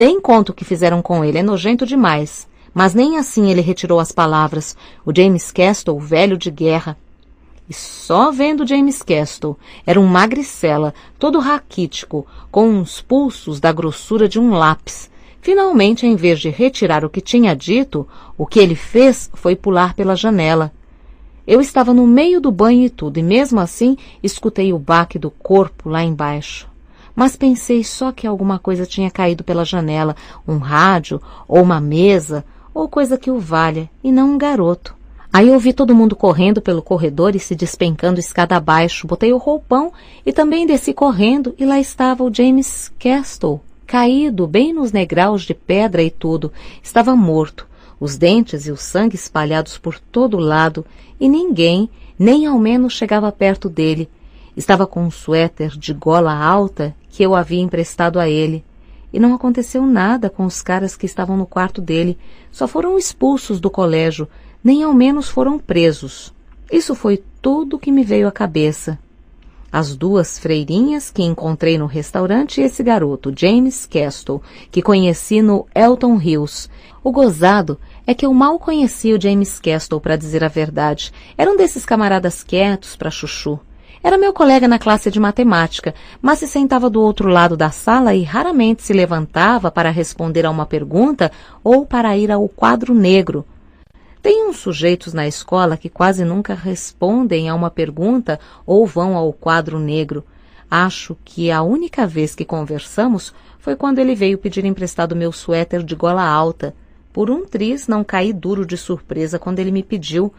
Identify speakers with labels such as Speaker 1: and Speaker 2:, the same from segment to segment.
Speaker 1: Nem conto o que fizeram com ele, é nojento demais. Mas nem assim ele retirou as palavras. O James Castle, velho de guerra. E só vendo James Castle, era um magricela, todo raquítico, com uns pulsos da grossura de um lápis. Finalmente, em vez de retirar o que tinha dito, o que ele fez foi pular pela janela. Eu estava no meio do banho e tudo, e mesmo assim escutei o baque do corpo lá embaixo. Mas pensei só que alguma coisa tinha caído pela janela, um rádio, ou uma mesa, ou coisa que o valha, e não um garoto. Aí eu vi todo mundo correndo pelo corredor e se despencando escada abaixo. Botei o roupão e também desci correndo e lá estava o James Castle, caído bem nos degraus de pedra e tudo. Estava morto, os dentes e o sangue espalhados por todo lado e ninguém, nem ao menos chegava perto dele. Estava com um suéter de gola alta que eu havia emprestado a ele. E não aconteceu nada com os caras que estavam no quarto dele. Só foram expulsos do colégio. Nem ao menos foram presos. Isso foi tudo que me veio à cabeça. As duas freirinhas que encontrei no restaurante e esse garoto, James Castle, que conheci no Elton Hills. O gozado é que eu mal conhecia o James Castle, para dizer a verdade. Era um desses camaradas quietos para chuchu. Era meu colega na classe de matemática, mas se sentava do outro lado da sala e raramente se levantava para responder a uma pergunta ou para ir ao quadro negro. Tem uns sujeitos na escola que quase nunca respondem a uma pergunta ou vão ao quadro negro. Acho que a única vez que conversamos foi quando ele veio pedir emprestado meu suéter de gola alta. Por um triz não caí duro de surpresa quando ele me pediu.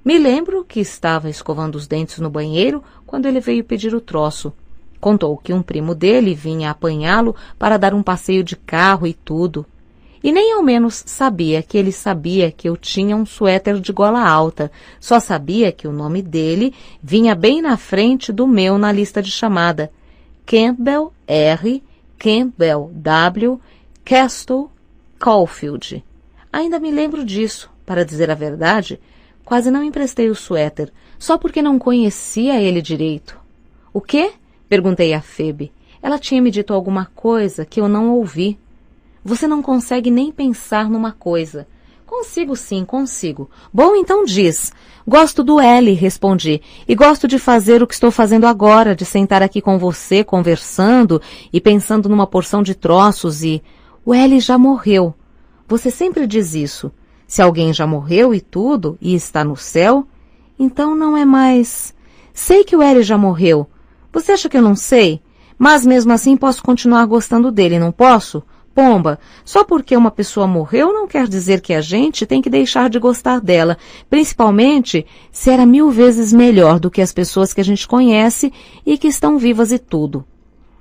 Speaker 1: Me lembro que estava escovando os dentes no banheiro quando ele veio pedir o troço. Contou que um primo dele vinha apanhá-lo para dar um passeio de carro e tudo. E nem ao menos sabia que ele sabia que eu tinha um suéter de gola alta. Só sabia que o nome dele vinha bem na frente do meu na lista de chamada. Campbell R. Campbell W. Castle Caulfield. Ainda me lembro disso. Para dizer a verdade, quase não emprestei o suéter, só porque não conhecia ele direito. O quê? Perguntei a Phoebe. Ela tinha me dito alguma coisa que eu não ouvi. Você não consegue nem pensar numa coisa. Consigo sim, consigo. Bom, então diz. Gosto do L, respondi, e gosto de fazer o que estou fazendo agora, de sentar aqui com você, conversando e pensando numa porção de troços e... O L já morreu. Você sempre diz isso. Se alguém já morreu e tudo, e está no céu, então não é mais... Sei que o L já morreu. Você acha que eu não sei? Mas mesmo assim posso continuar gostando dele, não posso? Pomba, só porque uma pessoa morreu não quer dizer que a gente tem que deixar de gostar dela, principalmente se era 1000 vezes melhor do que as pessoas que a gente conhece e que estão vivas e tudo.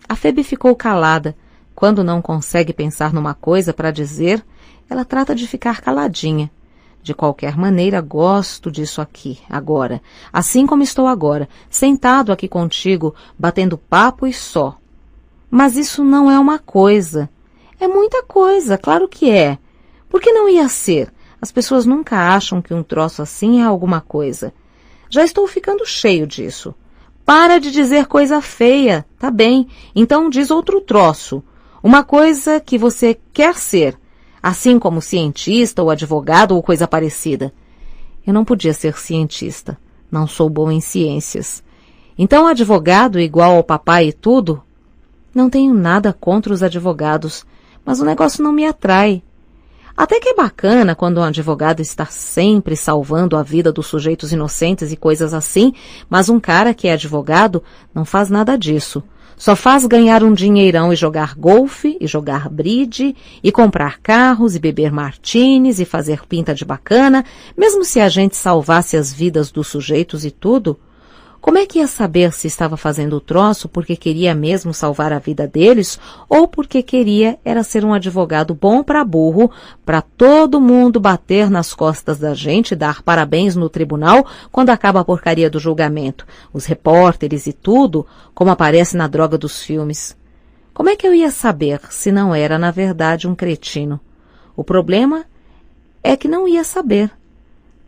Speaker 1: A Phoebe ficou calada. Quando não consegue pensar numa coisa para dizer, ela trata de ficar caladinha. De qualquer maneira, gosto disso aqui, agora, assim como estou agora, sentado aqui contigo, batendo papo e só. Mas isso não é uma coisa. É muita coisa, claro que é. Por que não ia ser? As pessoas nunca acham que um troço assim é alguma coisa. Já estou ficando cheio disso. Para de dizer coisa feia, tá bem. Então diz outro troço. Uma coisa que você quer ser, assim como cientista ou advogado ou coisa parecida. Eu não podia ser cientista. Não sou bom em ciências. Então advogado igual ao papai e tudo? Não tenho nada contra os advogados. Mas o negócio não me atrai. Até que é bacana quando um advogado está sempre salvando a vida dos sujeitos inocentes e coisas assim, mas um cara que é advogado não faz nada disso. Só faz ganhar um dinheirão e jogar golfe, e jogar bridge, e comprar carros, e beber martinis, e fazer pinta de bacana, mesmo se a gente salvasse as vidas dos sujeitos e tudo. Como é que ia saber se estava fazendo o troço porque queria mesmo salvar a vida deles ou porque queria era ser um advogado bom para burro, para todo mundo bater nas costas da gente e dar parabéns no tribunal quando acaba a porcaria do julgamento, os repórteres e tudo, como aparece na droga dos filmes? Como é que eu ia saber se não era, na verdade, um cretino? O problema é que não ia saber.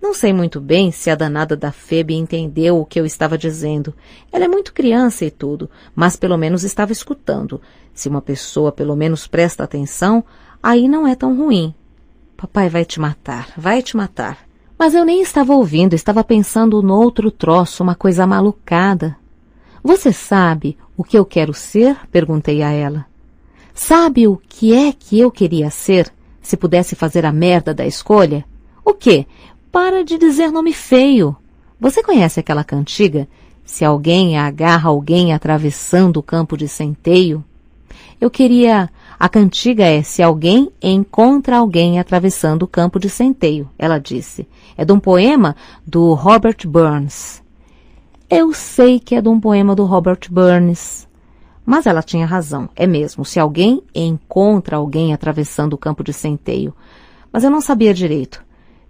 Speaker 1: Não sei muito bem se a danada da Phoebe entendeu o que eu estava dizendo. Ela é muito criança e tudo, mas pelo menos estava escutando. Se uma pessoa pelo menos presta atenção, aí não é tão ruim. Papai vai te matar, vai te matar. Mas eu nem estava ouvindo, estava pensando no outro troço, uma coisa malucada. Você sabe o que eu quero ser? Perguntei a ela. Sabe o que é que eu queria ser, se pudesse fazer a merda da escolha? O quê? Para de dizer nome feio. Você conhece aquela cantiga? Se alguém agarra alguém atravessando o campo de centeio? Eu queria... A cantiga é se alguém encontra alguém atravessando o campo de centeio, ela disse. É de um poema do Robert Burns. Eu sei que é de um poema do Robert Burns. Mas ela tinha razão, é mesmo, se alguém encontra alguém atravessando o campo de centeio. Mas eu não sabia direito.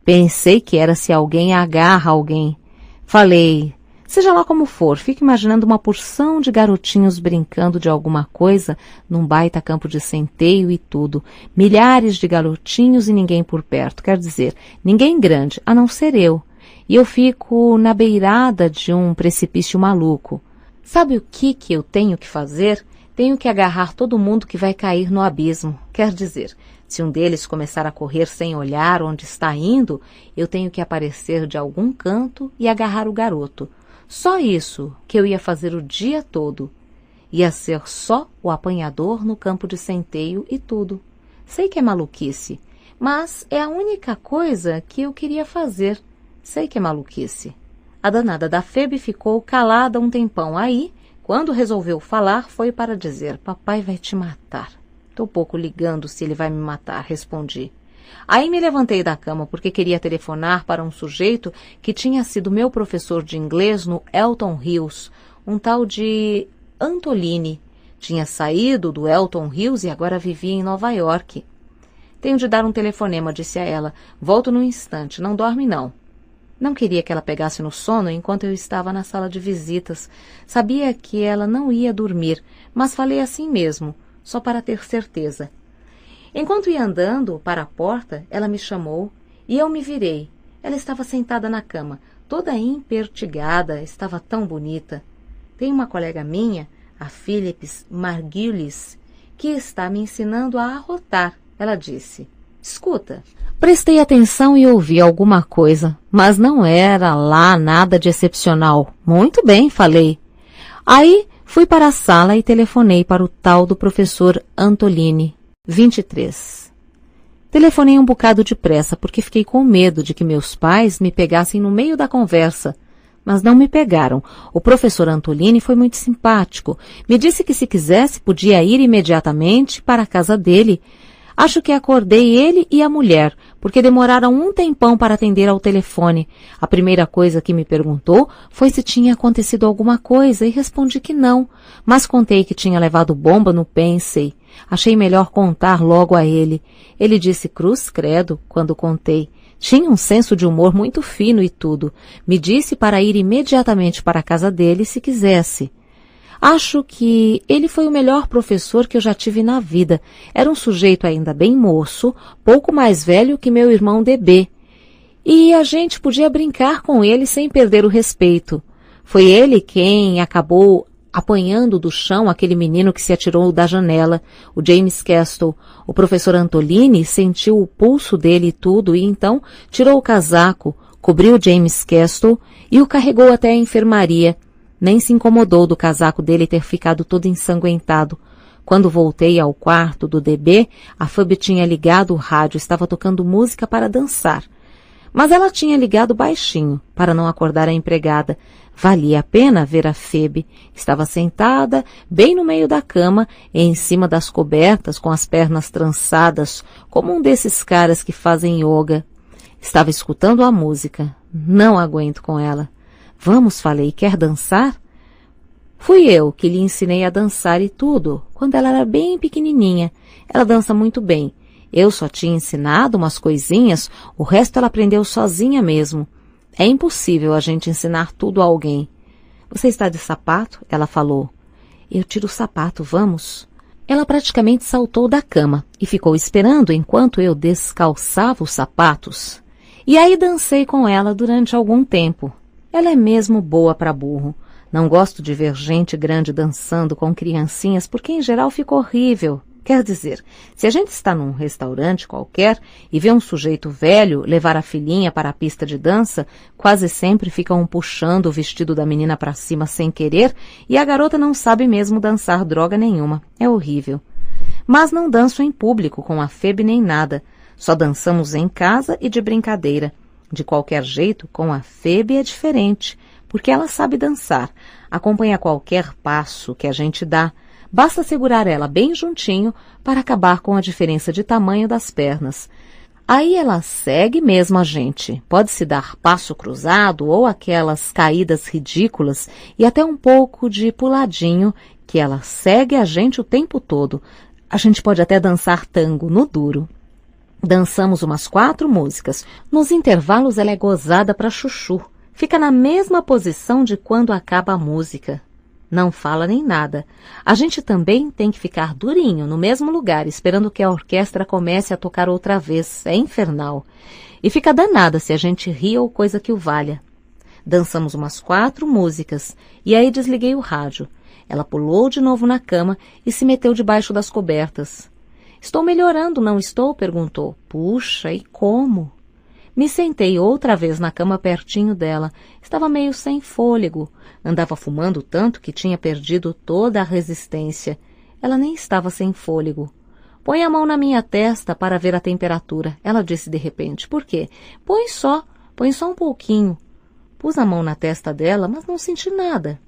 Speaker 1: Pensei que era se alguém agarra alguém. Falei, seja lá como for, fico imaginando uma porção de garotinhos brincando de alguma coisa num baita campo de centeio e tudo. Milhares de garotinhos e ninguém por perto, quer dizer, ninguém grande, a não ser eu. E eu fico na beirada de um precipício maluco. Sabe o que eu tenho que fazer? Tenho que agarrar todo mundo que vai cair no abismo. Quer dizer, se um deles começar a correr sem olhar onde está indo, eu tenho que aparecer de algum canto e agarrar o garoto. Só isso que eu ia fazer o dia todo. Ia ser só o apanhador no campo de centeio e tudo. Sei que é maluquice, mas é a única coisa que eu queria fazer. Sei que é maluquice. A danada da Phoebe ficou calada um tempão. Aí, quando resolveu falar, foi para dizer, papai vai te matar. Estou pouco ligando se ele vai me matar, respondi. Aí me levantei da cama porque queria telefonar para um sujeito que tinha sido meu professor de inglês no Elton Hills, um tal de Antolini. Tinha saído do Elton Hills e agora vivia em Nova York. Tenho de dar um telefonema, disse a ela. Volto num instante, não dorme não. Não queria que ela pegasse no sono enquanto eu estava na sala de visitas. Sabia que ela não ia dormir, mas falei assim mesmo, só para ter certeza. Enquanto ia andando para a porta, ela me chamou e eu me virei. Ela estava sentada na cama, toda empertigada, estava tão bonita. Tem uma colega minha, a Phyllis Margulis, que está me ensinando a arrotar, ela disse. Escuta. Prestei atenção e ouvi alguma coisa, mas não era lá nada de excepcional. Muito bem, falei. Aí fui para a sala e telefonei para o tal do professor Antolini, 23. Telefonei um bocado depressa porque fiquei com medo de que meus pais me pegassem no meio da conversa. Mas não me pegaram. O professor Antolini foi muito simpático. Me disse que se quisesse podia ir imediatamente para a casa dele. Acho que acordei ele e a mulher, porque demoraram um tempão para atender ao telefone. A primeira coisa que me perguntou foi se tinha acontecido alguma coisa e respondi que não, mas contei que tinha levado bomba no Pensey. Achei melhor contar logo a ele. Ele disse cruz credo quando contei. Tinha um senso de humor muito fino e tudo. Me disse para ir imediatamente para a casa dele se quisesse. Acho que ele foi o melhor professor que eu já tive na vida. Era um sujeito ainda bem moço, pouco mais velho que meu irmão DB. E a gente podia brincar com ele sem perder o respeito. Foi ele quem acabou apanhando do chão aquele menino que se atirou da janela, o James Castle. O professor Antolini sentiu o pulso dele e tudo, e então tirou o casaco, cobriu o James Castle e o carregou até a enfermaria. Nem se incomodou do casaco dele ter ficado todo ensanguentado. Quando voltei ao quarto do DB, a Phoebe tinha ligado o rádio, estava tocando música para dançar. Mas ela tinha ligado baixinho, para não acordar a empregada. Valia a pena ver a Phoebe. Estava sentada, bem no meio da cama, em cima das cobertas, com as pernas trançadas, como um desses caras que fazem yoga. Estava escutando a música. Não aguento com ela. Vamos, falei, quer dançar? Fui eu que lhe ensinei a dançar e tudo, quando ela era bem pequenininha. Ela dança muito bem. Eu só tinha ensinado umas coisinhas, o resto ela aprendeu sozinha mesmo. É impossível a gente ensinar tudo a alguém. Você está de sapato? Ela falou. Eu tiro o sapato, vamos? Ela praticamente saltou da cama e ficou esperando enquanto eu descalçava os sapatos. E aí dancei com ela durante algum tempo. Ela é mesmo boa para burro. Não gosto de ver gente grande dançando com criancinhas, porque em geral fica horrível. Quer dizer, se a gente está num restaurante qualquer e vê um sujeito velho levar a filhinha para a pista de dança, quase sempre ficam puxando o vestido da menina para cima sem querer e a garota não sabe mesmo dançar droga nenhuma. É horrível. Mas não danço em público com a Phoebe nem nada. Só dançamos em casa e de brincadeira. De qualquer jeito, com a Phoebe é diferente, porque ela sabe dançar, acompanha qualquer passo que a gente dá. Basta segurar ela bem juntinho para acabar com a diferença de tamanho das pernas. Aí ela segue mesmo a gente. Pode-se dar passo cruzado ou aquelas caídas ridículas e até um pouco de puladinho, que ela segue a gente o tempo todo. A gente pode até dançar tango no duro. Dançamos umas 4 músicas. Nos intervalos ela é gozada para chuchu. Fica na mesma posição de quando acaba a música. Não fala nem nada. A gente também tem que ficar durinho, no mesmo lugar, esperando que a orquestra comece a tocar outra vez. É infernal. E fica danada se a gente ri ou coisa que o valha. Dançamos umas 4 músicas, e aí desliguei o rádio. Ela pulou de novo na cama e se meteu debaixo das cobertas. Estou melhorando, não estou? Perguntou. Puxa, e como? Me sentei outra vez na cama pertinho dela. Estava meio sem fôlego. Andava fumando tanto que tinha perdido toda a resistência. Ela nem estava sem fôlego. Põe a mão na minha testa para ver a temperatura. Ela disse de repente. Por quê? Põe só um pouquinho. Pus a mão na testa dela, mas não senti nada.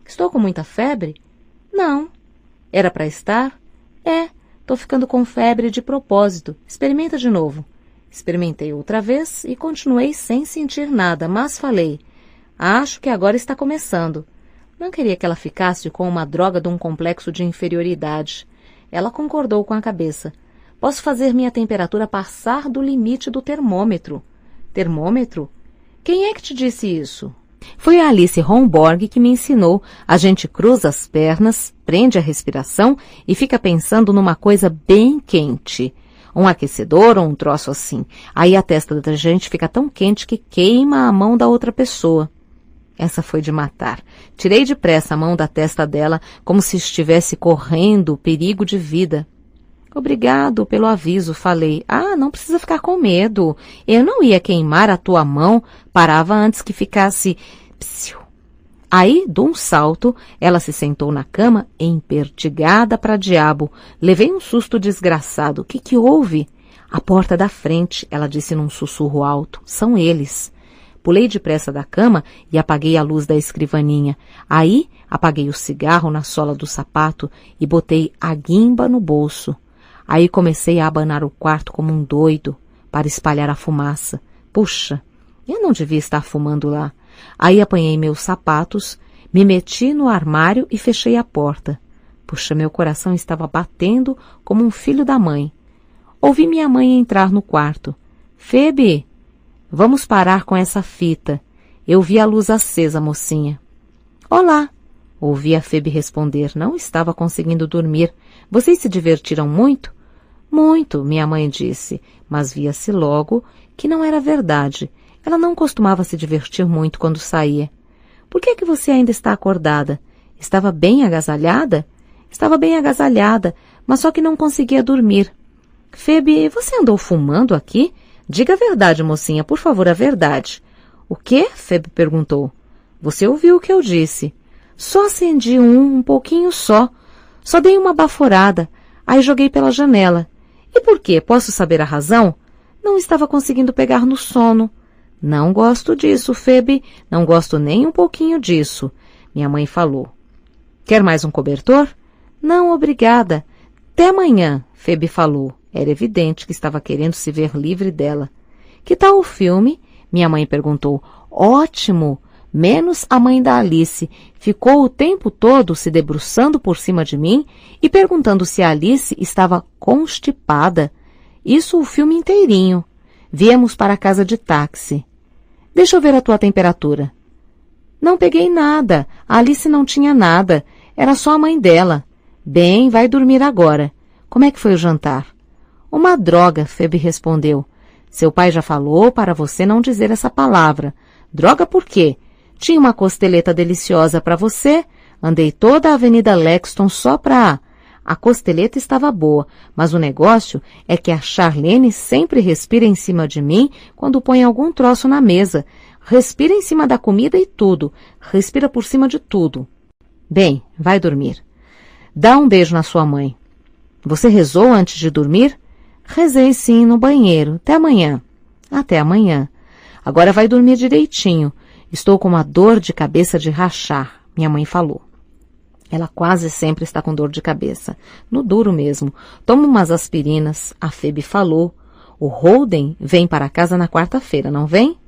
Speaker 1: Estou com muita febre? Não. Era para estar? É, estou ficando com febre de propósito. Experimenta de novo. Experimentei outra vez e continuei sem sentir nada, mas falei, acho que agora está começando. Não queria que ela ficasse com uma droga de um complexo de inferioridade. Ela concordou com a cabeça. Posso fazer minha temperatura passar do limite do termômetro. Termômetro? Quem é que te disse isso? Foi a Alice Homborg que me ensinou. A gente cruza as pernas, prende a respiração e fica pensando numa coisa bem quente. Um aquecedor ou um troço assim. Aí a testa da gente fica tão quente que queima a mão da outra pessoa. Essa foi de matar. Tirei depressa a mão da testa dela, como se estivesse correndo perigo de vida. Obrigado pelo aviso, falei. Ah, não precisa ficar com medo. Eu não ia queimar a tua mão. Parava antes que ficasse... Psiu. Aí, de um salto, ela se sentou na cama, empertigada para diabo. Levei um susto desgraçado. O que houve? A porta da frente, ela disse num sussurro alto. São eles. Pulei depressa da cama e apaguei a luz da escrivaninha. Aí, apaguei o cigarro na sola do sapato e botei a guimba no bolso. Aí comecei a abanar o quarto como um doido, para espalhar a fumaça. Puxa, eu não devia estar fumando lá. Aí apanhei meus sapatos, me meti no armário e fechei a porta. Puxa, meu coração estava batendo como um filho da mãe. Ouvi minha mãe entrar no quarto. Phoebe, vamos parar com essa fita. Eu vi a luz acesa, mocinha. Olá, ouvi a Phoebe responder. Não estava conseguindo dormir. Vocês se divertiram muito? Muito, minha mãe disse, mas via-se logo que não era verdade. Ela não costumava se divertir muito quando saía. Por que é que você ainda está acordada? Estava bem agasalhada? Estava bem agasalhada, mas só que não conseguia dormir. Phoebe, você andou fumando aqui? Diga a verdade, mocinha, por favor, a verdade. O quê? Phoebe perguntou. Você ouviu o que eu disse. Só acendi um pouquinho só. Só dei uma baforada. Aí joguei pela janela. E por quê? Posso saber a razão? Não estava conseguindo pegar no sono. Não gosto disso, Phoebe. Não gosto nem um pouquinho disso. Minha mãe falou. Quer mais um cobertor? Não, obrigada. Até amanhã, Phoebe falou. Era evidente que estava querendo se ver livre dela. Que tal o filme? Minha mãe perguntou. Ótimo! Menos a mãe da Alice. Ficou o tempo todo se debruçando por cima de mim e perguntando se a Alice estava constipada. Isso o filme inteirinho. Viemos para a casa de táxi. Deixa eu ver a tua temperatura. Não peguei nada. A Alice não tinha nada. Era só a mãe dela. Bem, vai dormir agora. Como é que foi o jantar? Uma droga, Phoebe respondeu. Seu pai já falou para você não dizer essa palavra. Droga por quê? Tinha uma costeleta deliciosa para você. Andei toda a Avenida Lexington só pra... A costeleta estava boa, mas o negócio é que a Charlene sempre respira em cima de mim quando põe algum troço na mesa. Respira em cima da comida e tudo. Respira por cima de tudo. Bem, vai dormir. Dá um beijo na sua mãe. Você rezou antes de dormir? Rezei sim, no banheiro. Até amanhã. Até amanhã. Agora vai dormir direitinho. Estou com uma dor de cabeça de rachar, minha mãe falou. Ela quase sempre está com dor de cabeça. No duro mesmo. Toma umas aspirinas, a Phoebe falou. O Holden vem para casa na quarta-feira, não vem?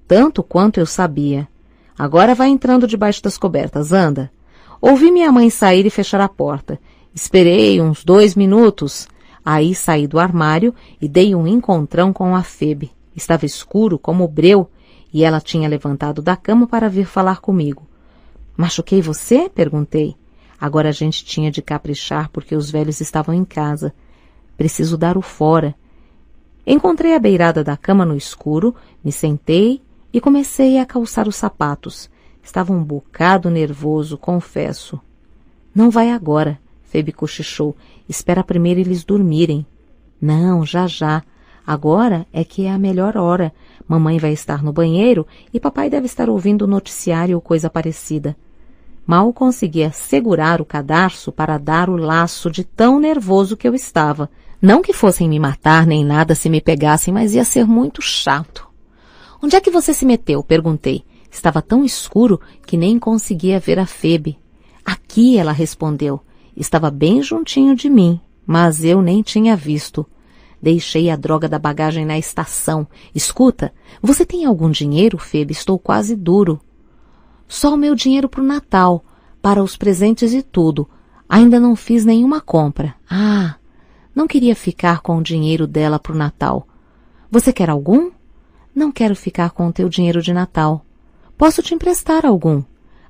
Speaker 1: Tanto quanto eu sabia. Agora vai entrando debaixo das cobertas, anda. Ouvi minha mãe sair e fechar a porta. Esperei uns 2 minutos. Aí saí do armário e dei um encontrão com a Phoebe. Estava escuro como breu e ela tinha levantado da cama para vir falar comigo. Machuquei você? Perguntei. Agora a gente tinha de caprichar porque os velhos estavam em casa. Preciso dar o fora. Encontrei a beirada da cama no escuro, me sentei e comecei a calçar os sapatos. Estava um bocado nervoso, confesso. Não vai agora, Phoebe cochichou. Espera primeiro eles dormirem. Não, já. Agora é que é a melhor hora. Mamãe vai estar no banheiro e papai deve estar ouvindo o noticiário ou coisa parecida. Mal conseguia segurar o cadarço para dar o laço de tão nervoso que eu estava. Não que fossem me matar nem nada se me pegassem, mas ia ser muito chato. Onde é que você se meteu? Perguntei. Estava tão escuro que nem conseguia ver a Phoebe. Aqui, ela respondeu. Estava bem juntinho de mim, mas eu nem tinha visto. Deixei a droga da bagagem na estação. Escuta, você tem algum dinheiro, Phoebe? Estou quase duro. Só o meu dinheiro para o Natal, para os presentes e tudo. Ainda não fiz nenhuma compra. Ah, não queria ficar com o dinheiro dela para o Natal. Você quer algum? Não quero ficar com o teu dinheiro de Natal. Posso te emprestar algum?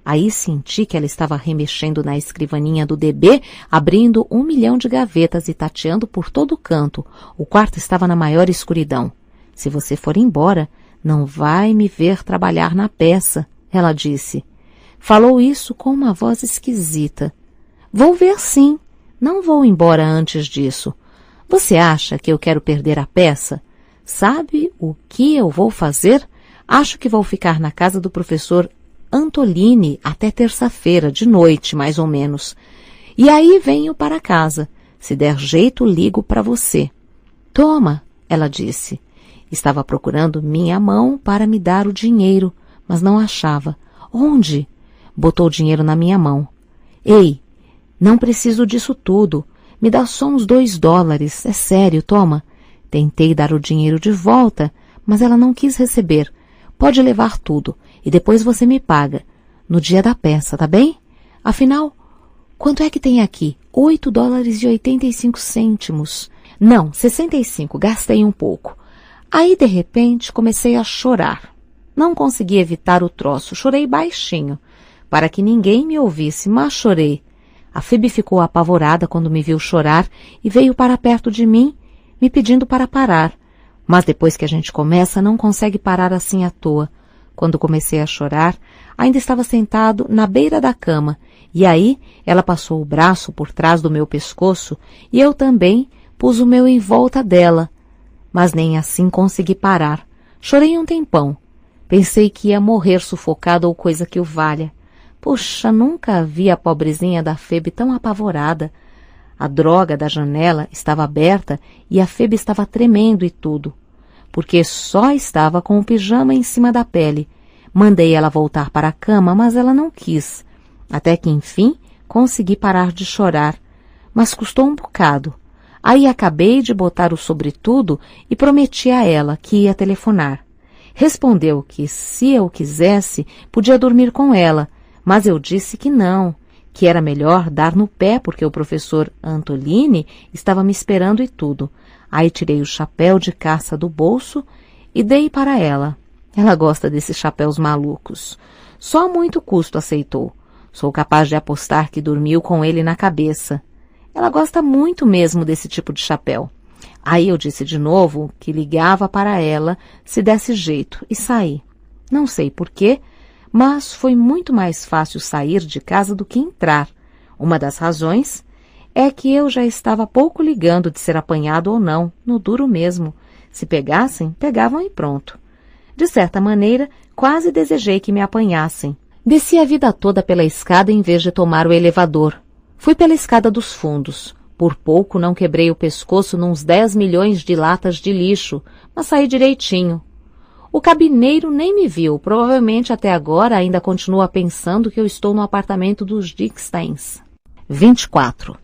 Speaker 1: Aí senti que ela estava remexendo na escrivaninha do DB, abrindo 1 milhão de gavetas e tateando por todo canto. O quarto estava na maior escuridão. Se você for embora, não vai me ver trabalhar na peça, ela disse. Falou isso com uma voz esquisita. Vou ver sim. Não vou embora antes disso. Você acha que eu quero perder a peça? Sabe o que eu vou fazer? Acho que vou ficar na casa do professor Antolini até terça-feira, de noite, mais ou menos. E aí venho para casa. Se der jeito, ligo para você. Toma, ela disse. Estava procurando minha mão para me dar o dinheiro, mas não achava. Onde? Botou o dinheiro na minha mão. Ei, não preciso disso tudo. Me dá só uns $2. É sério, toma. Tentei dar o dinheiro de volta, mas ela não quis receber. Pode levar tudo. E depois você me paga. No dia da peça, tá bem? Afinal, quanto é que tem aqui? $8,85. Não, 65. Gastei um pouco. Aí, de repente, comecei a chorar. Não consegui evitar o troço. Chorei baixinho, para que ninguém me ouvisse, mas chorei. A Phoebe ficou apavorada quando me viu chorar e veio para perto de mim, me pedindo para parar. Mas depois que a gente começa, não consegue parar assim à toa. Quando comecei a chorar, ainda estava sentado na beira da cama, e aí ela passou o braço por trás do meu pescoço e eu também pus o meu em volta dela. Mas nem assim consegui parar. Chorei um tempão. Pensei que ia morrer sufocada ou coisa que o valha. Puxa, nunca vi a pobrezinha da Phoebe tão apavorada. A droga da janela estava aberta e a Phoebe estava tremendo e tudo, porque só estava com o pijama em cima da pele. Mandei ela voltar para a cama, mas ela não quis. Até que, enfim, consegui parar de chorar. Mas custou um bocado. Aí acabei de botar o sobretudo e prometi a ela que ia telefonar. Respondeu que, se eu quisesse, podia dormir com ela, mas eu disse que não, que era melhor dar no pé porque o professor Antolini estava me esperando e tudo. Aí tirei o chapéu de caça do bolso e dei para ela. Ela gosta desses chapéus malucos. Só a muito custo aceitou. Sou capaz de apostar que dormiu com ele na cabeça. Ela gosta muito mesmo desse tipo de chapéu. Aí eu disse de novo que ligava para ela se desse jeito e saí. Não sei por quê, mas foi muito mais fácil sair de casa do que entrar. Uma das razões é que eu já estava pouco ligando de ser apanhado ou não, no duro mesmo. Se pegassem, pegavam e pronto. De certa maneira, quase desejei que me apanhassem. Desci a vida toda pela escada em vez de tomar o elevador. Fui pela escada dos fundos. Por pouco não quebrei o pescoço nuns 10 milhões de latas de lixo, mas saí direitinho. O cabineiro nem me viu, provavelmente até agora ainda continua pensando que eu estou no apartamento dos Dicksteins. 24.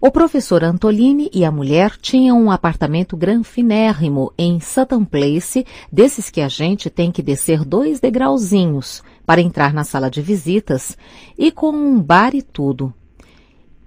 Speaker 1: O professor Antolini e a mulher tinham um apartamento granfinérrimo em Sutton Place, desses que a gente tem que descer 2 degrauzinhos para entrar na sala de visitas, e com um bar e tudo.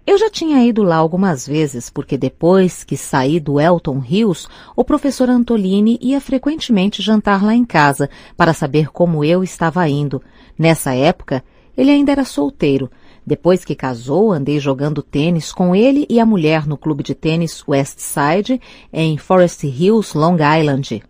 Speaker 1: Eu já tinha ido lá algumas vezes, porque depois que saí do Elton Hills, o professor Antolini ia frequentemente jantar lá em casa para saber como eu estava indo. Nessa época, ele ainda era solteiro. Depois que casou, andei jogando tênis com ele e a mulher no clube de tênis Westside, em Forest Hills, Long Island.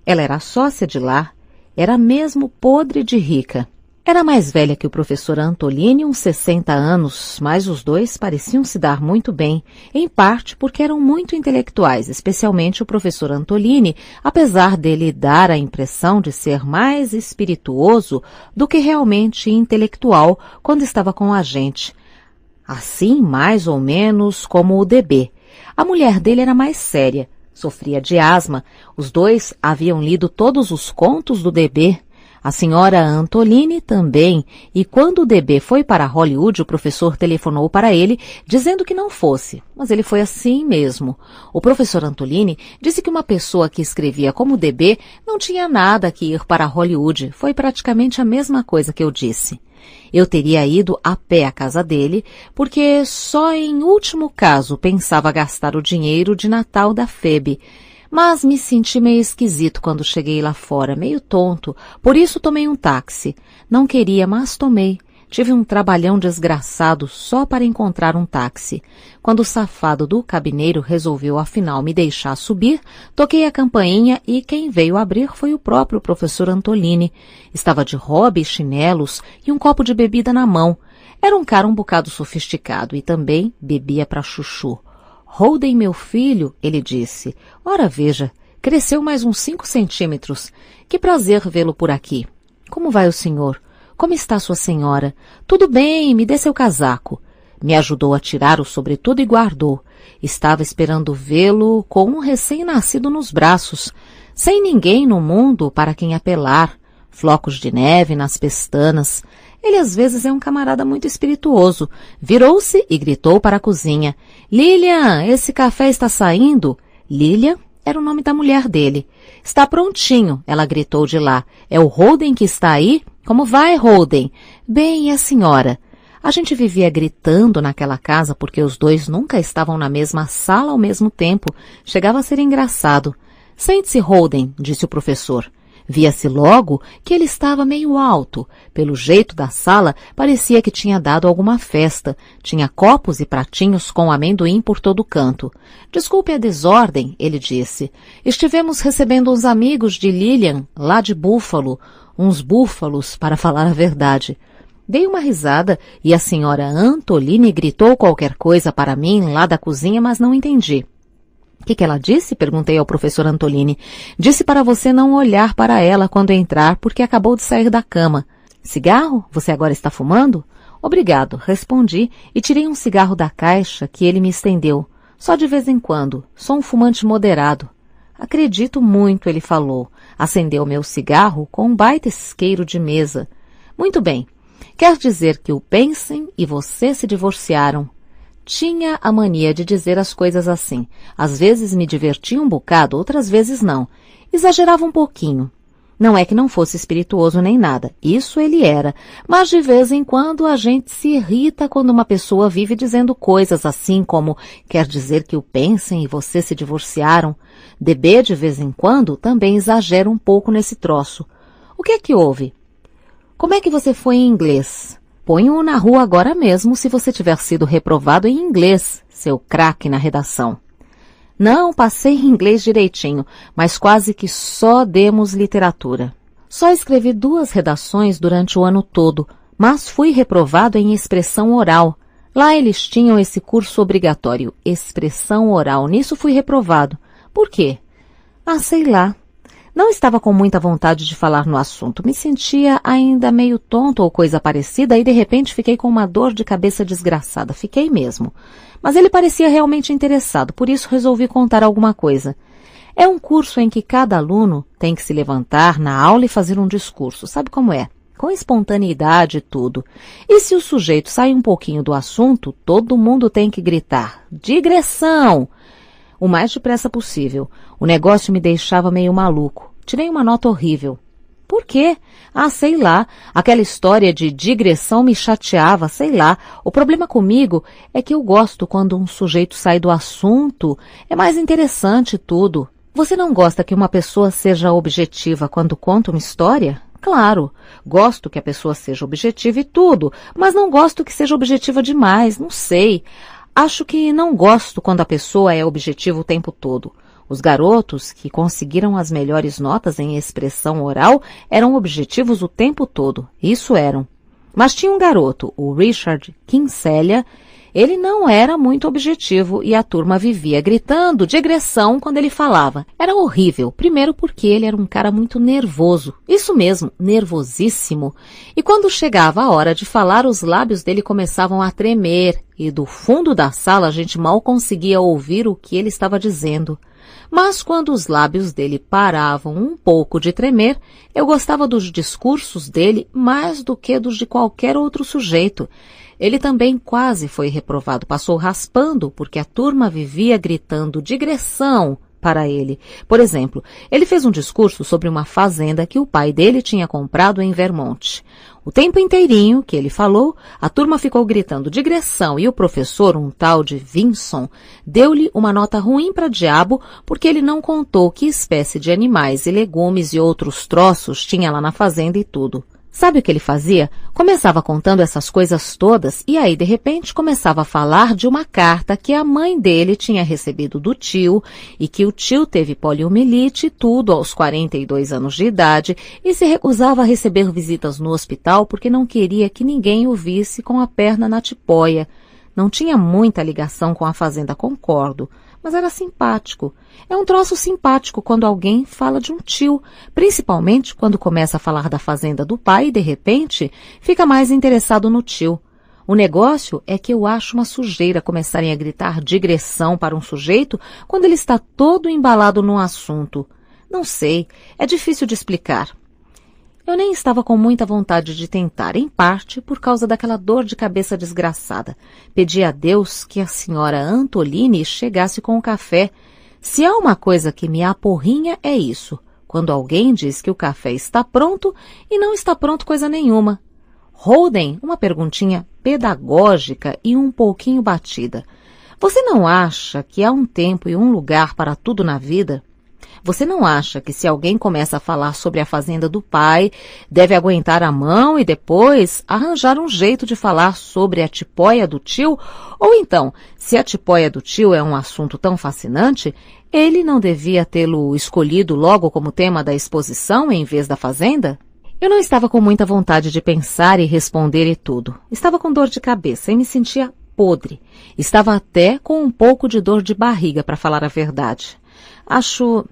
Speaker 1: Ela era sócia de lá, era mesmo podre de rica. Era mais velha que o professor Antolini, uns 60 anos, mas os dois pareciam se dar muito bem, em parte porque eram muito intelectuais, especialmente o professor Antolini, apesar dele dar a impressão de ser mais espirituoso do que realmente intelectual quando estava com a gente. Assim, mais ou menos como o DB. A mulher dele era mais séria, sofria de asma, os dois haviam lido todos os contos do DB. A senhora Antolini também, e quando o DB foi para Hollywood, o professor telefonou para ele, dizendo que não fosse, mas ele foi assim mesmo. O professor Antolini disse que uma pessoa que escrevia como o DB não tinha nada que ir para Hollywood. Foi praticamente a mesma coisa que eu disse. Eu teria ido a pé à casa dele, porque só em último caso pensava gastar o dinheiro de Natal da Phoebe. Mas me senti meio esquisito quando cheguei lá fora, meio tonto, por isso tomei um táxi. Não queria, mas tomei. Tive um trabalhão desgraçado só para encontrar um táxi. Quando o safado do cabineiro resolveu afinal me deixar subir, toquei a campainha e quem veio abrir foi o próprio professor Antolini. Estava de robe e chinelos e um copo de bebida na mão. Era um cara um bocado sofisticado e também bebia para chuchu. Holden, meu filho, ele disse. Ora, veja, cresceu mais uns 5 centímetros. Que prazer vê-lo por aqui. Como vai o senhor? Como está sua senhora? Tudo bem, me dê seu casaco. Me ajudou a tirar o sobretudo e guardou. Estava esperando vê-lo com um recém-nascido nos braços, sem ninguém no mundo para quem apelar, flocos de neve nas pestanas. Ele às vezes é um camarada muito espirituoso. Virou-se e gritou para a cozinha. Lilian, esse café está saindo? Lilian era o nome da mulher dele. Está prontinho, ela gritou de lá. É o Holden que está aí? Como vai, Holden? Bem, e a senhora? A gente vivia gritando naquela casa porque os dois nunca estavam na mesma sala ao mesmo tempo. Chegava a ser engraçado. Sente-se, Holden, disse o professor. Via-se logo que ele estava meio alto. Pelo jeito da sala, parecia que tinha dado alguma festa. Tinha copos e pratinhos com amendoim por todo canto. Desculpe a desordem, ele disse. Estivemos recebendo uns amigos de Lilian, lá de Buffalo. Uns búfalos, para falar a verdade. Dei uma risada e a senhora Antolini gritou qualquer coisa para mim lá da cozinha, mas não entendi. O que ela disse? Perguntei ao professor Antolini. Disse para você não olhar para ela quando entrar, porque acabou de sair da cama. Cigarro? Você agora está fumando? Obrigado, respondi e tirei um cigarro da caixa que ele me estendeu. Só de vez em quando. Sou um fumante moderado. Acredito muito, ele falou. Acendeu meu cigarro com um baita isqueiro de mesa. Muito bem. Quer dizer que o Pensem e você se divorciaram. Tinha a mania de dizer as coisas assim. Às vezes me divertia um bocado, outras vezes não. Exagerava um pouquinho. Não é que não fosse espirituoso nem nada. Isso ele era. Mas de vez em quando a gente se irrita quando uma pessoa vive dizendo coisas assim como quer dizer que o Pensem e você se divorciaram. DB de vez em quando também exagera um pouco nesse troço. O que é que houve? Como é que você foi em inglês? Ponho-o na rua agora mesmo se você tiver sido reprovado em inglês, seu craque na redação. Não, passei em inglês direitinho, mas quase que só demos literatura. Só escrevi 2 redações durante o ano todo, mas fui reprovado em expressão oral. Lá eles tinham esse curso obrigatório, expressão oral. Nisso fui reprovado. Por quê? Sei lá. Não estava com muita vontade de falar no assunto. Me sentia ainda meio tonto ou coisa parecida e de repente fiquei com uma dor de cabeça desgraçada. Fiquei mesmo. Mas ele parecia realmente interessado, por isso resolvi contar alguma coisa. É um curso em que cada aluno tem que se levantar na aula e fazer um discurso. Sabe como é? Com espontaneidade e tudo. E se o sujeito sai um pouquinho do assunto, todo mundo tem que gritar: digressão! O mais depressa possível. O negócio me deixava meio maluco. Tirei uma nota horrível. Por quê? Sei lá. Aquela história de digressão me chateava, sei lá. O problema comigo é que eu gosto quando um sujeito sai do assunto. É mais interessante tudo. Você não gosta que uma pessoa seja objetiva quando conta uma história? Claro, gosto que a pessoa seja objetiva e tudo, mas não gosto que seja objetiva demais, não sei. Acho que não gosto quando a pessoa é objetiva o tempo todo. Os garotos que conseguiram as melhores notas em expressão oral eram objetivos o tempo todo. Isso eram. Mas tinha um garoto, o Richard Kinsella. Ele não era muito objetivo e a turma vivia gritando digressão quando ele falava. Era horrível, primeiro porque ele era um cara muito nervoso. Isso mesmo, nervosíssimo. E quando chegava a hora de falar, os lábios dele começavam a tremer e do fundo da sala a gente mal conseguia ouvir o que ele estava dizendo. Mas quando os lábios dele paravam um pouco de tremer, eu gostava dos discursos dele mais do que dos de qualquer outro sujeito. Ele também quase foi reprovado, passou raspando, porque a turma vivia gritando digressão para ele. Por exemplo, ele fez um discurso sobre uma fazenda que o pai dele tinha comprado em Vermont. O tempo inteirinho que ele falou, a turma ficou gritando digressão e o professor, um tal de Vinson, deu-lhe uma nota ruim para diabo porque ele não contou que espécie de animais e legumes e outros troços tinha lá na fazenda e tudo. Sabe o que ele fazia? Começava contando essas coisas todas e aí, de repente, começava a falar de uma carta que a mãe dele tinha recebido do tio e que o tio teve poliomielite e tudo aos 42 anos de idade e se recusava a receber visitas no hospital porque não queria que ninguém o visse com a perna na tipóia. Não tinha muita ligação com a fazenda, concordo, mas era simpático. É um troço simpático quando alguém fala de um tio, principalmente quando começa a falar da fazenda do pai e, de repente, fica mais interessado no tio. O negócio é que eu acho uma sujeira começarem a gritar digressão para um sujeito quando ele está todo embalado num assunto. Não sei, é difícil de explicar. Eu nem estava com muita vontade de tentar, em parte por causa daquela dor de cabeça desgraçada. Pedi a Deus que a senhora Antoline chegasse com o café. Se há uma coisa que me aporrinha é isso, quando alguém diz que o café está pronto e não está pronto coisa nenhuma. Holden, uma perguntinha pedagógica e um pouquinho batida. Você não acha que há um tempo e um lugar para tudo na vida? Você não acha que se alguém começa a falar sobre a fazenda do pai, deve aguentar a mão e depois arranjar um jeito de falar sobre a tipóia do tio? Ou então, se a tipóia do tio é um assunto tão fascinante, ele não devia tê-lo escolhido logo como tema da exposição em vez da fazenda? Eu não estava com muita vontade de pensar e responder e tudo. Estava com dor de cabeça e me sentia podre. Estava até com um pouco de dor de barriga, para falar a verdade. Acho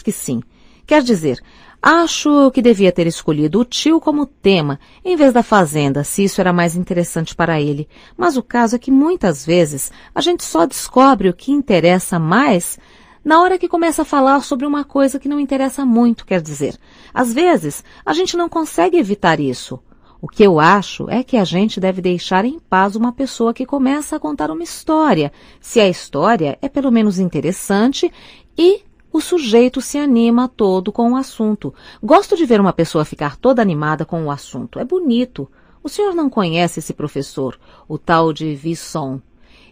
Speaker 1: que sim. Quer dizer, acho que devia ter escolhido o tio como tema, em vez da fazenda, se isso era mais interessante para ele. Mas o caso é que muitas vezes a gente só descobre o que interessa mais na hora que começa a falar sobre uma coisa que não interessa muito, quer dizer. Às vezes, a gente não consegue evitar isso. O que eu acho é que a gente deve deixar em paz uma pessoa que começa a contar uma história, se a história é pelo menos interessante e o sujeito se anima todo com o assunto. Gosto de ver uma pessoa ficar toda animada com o assunto. É bonito. O senhor não conhece esse professor, o tal de Visson.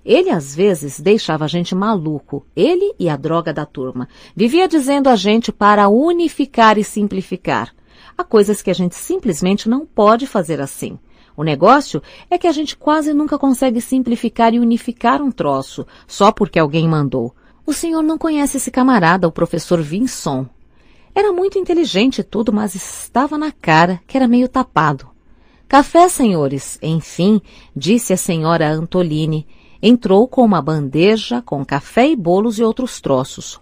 Speaker 1: Ele, às vezes, deixava a gente maluco, ele e a droga da turma. Vivia dizendo a gente para unificar e simplificar. Há coisas que a gente simplesmente não pode fazer assim. O negócio é que a gente quase nunca consegue simplificar e unificar um troço, só porque alguém mandou. O senhor não conhece esse camarada, o professor Vinson. Era muito inteligente e tudo, mas estava na cara que era meio tapado. Café, senhores, enfim, disse a senhora Antoline. Entrou com uma bandeja com café e bolos e outros troços.